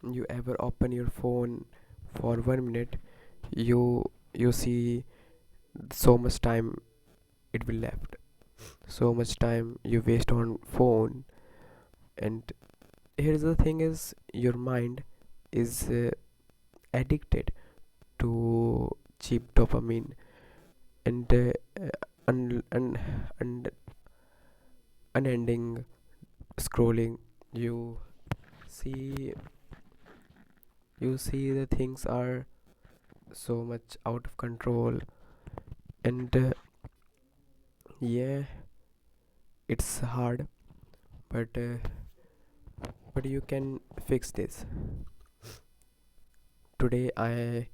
You ever open your phone for 1 minute, you see so much time it will left, so much time you waste on phone. And here's the thing is your mind is addicted to cheap dopamine and and unending scrolling. You see you see the things are so much out of control. And yeah, it's hard, but you can fix this. Today I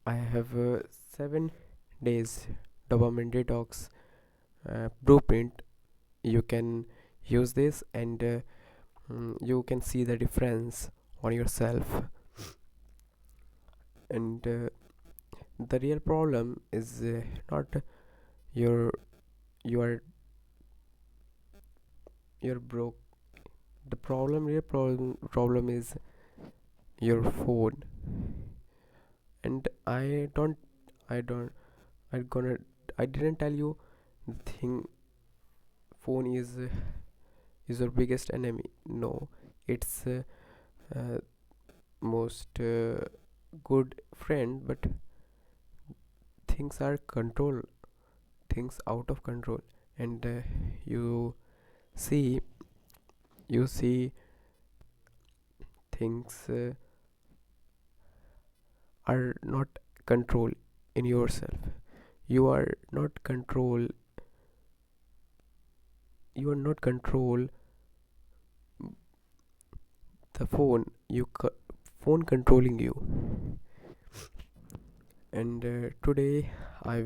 have 7 days dopamine detox blueprint. You can use this, and you can see the difference on yourself. And the real problem is not your you are you're broke. The problem is your phone. And I don't I gonna I didn't tell you the thing. Phone is your biggest enemy. No, it's uh, most good friend, but things are control things out of control. And you see you see things are not control in yourself. You are not control you are not control the phone. Phone controlling you. And today I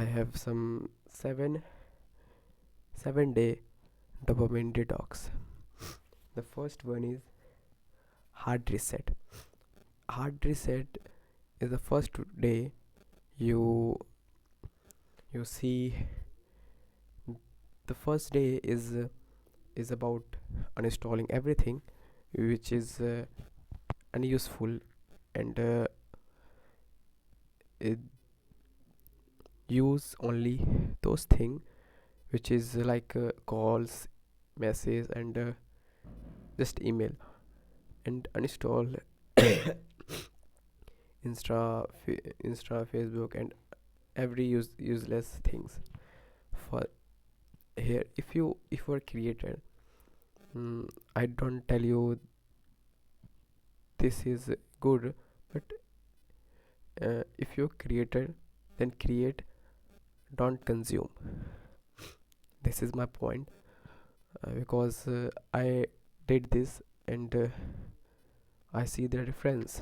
have some 7 day dopamine detox. The first one is hard reset. Hard reset is the first day. You you see, the first day is about uninstalling everything which is unuseful. And it use only those things which is like calls, messages, and just email. And uninstall Insta, Facebook, and every useless things. For here, if you are creator, I don't tell you this is good, but if you're creator, then create, don't consume. This is my point. Because I did this, and I see the difference.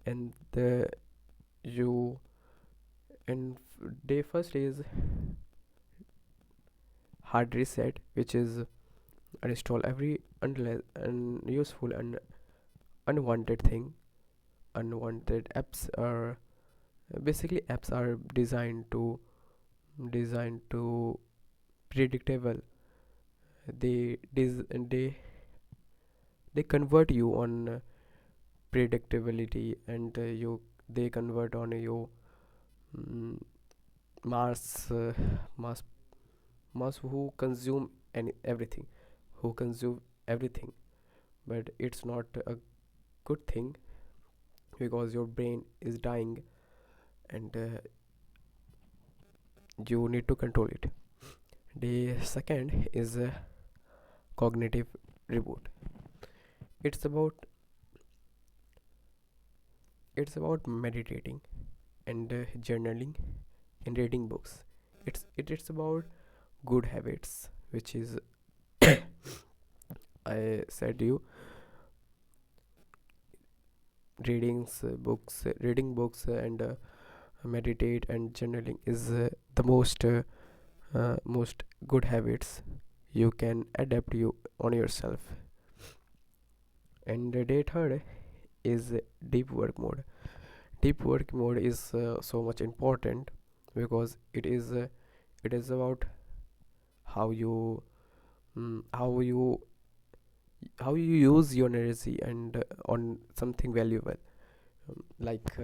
And the you and day first is hard reset, which is uninstall every unuseful and unwanted thing. Unwanted apps are basically apps are designed to predictable. They convert you on predictability. And you they convert on you, mm, mass mass mass who consume everything, who consume everything. But it's not a good thing, because your brain is dying. And you need to control it. The second is cognitive reboot. It's about it's about meditating and journaling and reading books. It's about good habits, which is I said you, reading books, and meditate and journaling is the most good habits you can adapt you on yourself. And day third is deep work mode. Deep work mode is so much important, because it is about how you how you use your energy and on something valuable, like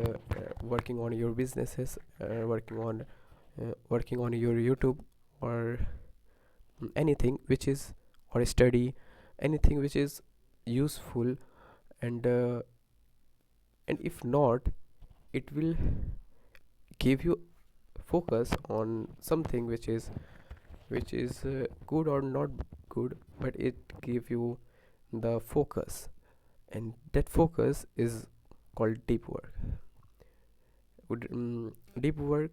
working on your businesses, working on your YouTube, or anything which is, or study, anything which is useful. And uh, and if not, it will give you focus on something which is good or not good, but it give you the focus, and that focus is called deep work. Deep work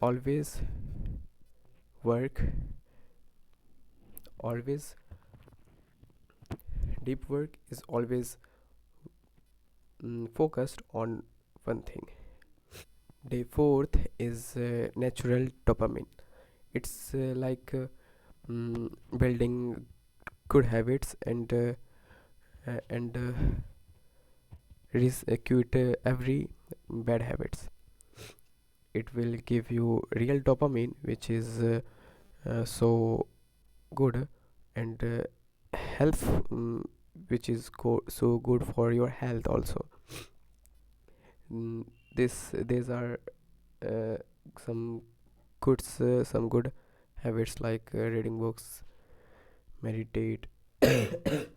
always work always deep work is always focused on one thing. Day fourth is natural dopamine. It's building good habits and execute every bad habits. It will give you real dopamine, which is so good, and health, which is so good for your health also. These are uh, some some good habits, like reading books, meditate, and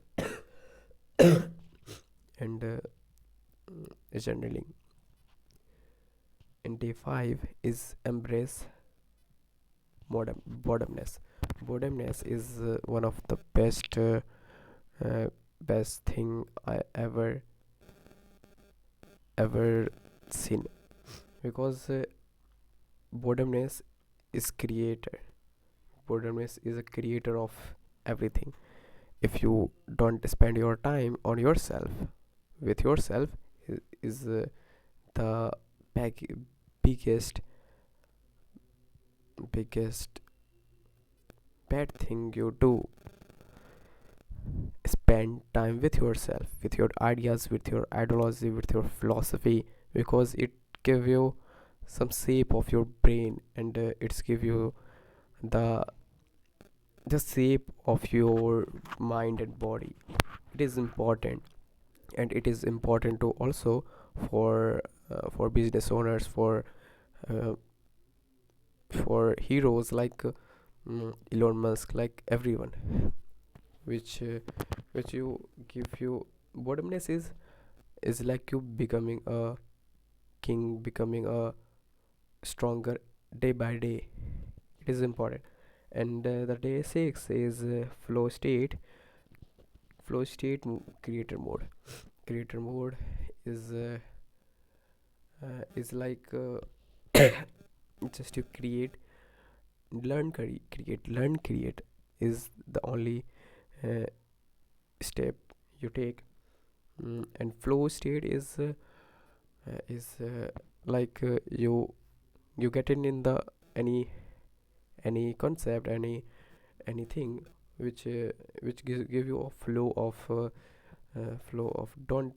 journaling. And day 5 is embrace boredomness. Boredomness is one of the uh, best thing I ever seen, because boredomness is creator. Boredomness is a creator of everything. If you don't spend your time on yourself, with yourself, is the bag- biggest biggest bad thing you do. Spend time with yourself, with your ideas, with your ideology, with your philosophy, because it give you some shape of your brain, and it's give you the the shape of your mind and body. It is important, and it is important to also for business owners, uh, for heroes like Elon Musk, like everyone, which you give you. Boredomness is like you becoming a king, becoming a stronger day by day. It is important. And the day 6 is flow state creator mode. Creator mode is like just to create, learn, create is the only uh, step you take. And flow state is like you get in the any concept, anything which give you a flow of, don't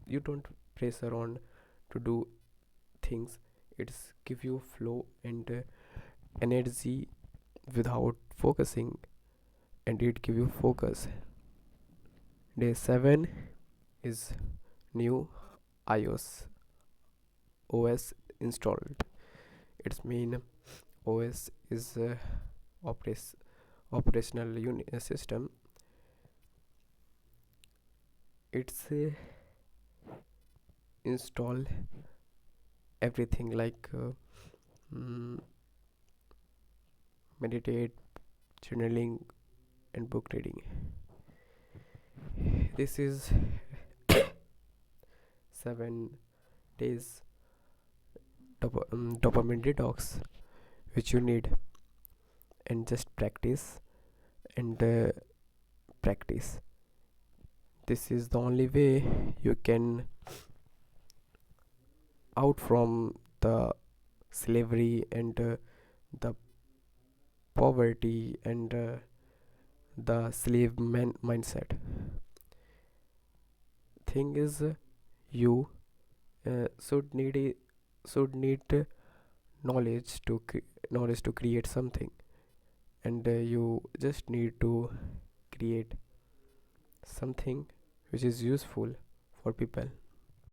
you don't pressure on to do things. It's give you flow and energy without focusing, and it give you focus. Day 7 is new iOS OS installed. Its main OS is operas- operational system. It's install everything, like mm, meditate, journaling, and book reading. This is 7 days dopamine detox which you need, and just practice and practice. This is the only way you can out from the slavery and the poverty and the slave mindset. Thing is, you should need knowledge to create something, and you just need to create something which is useful for people.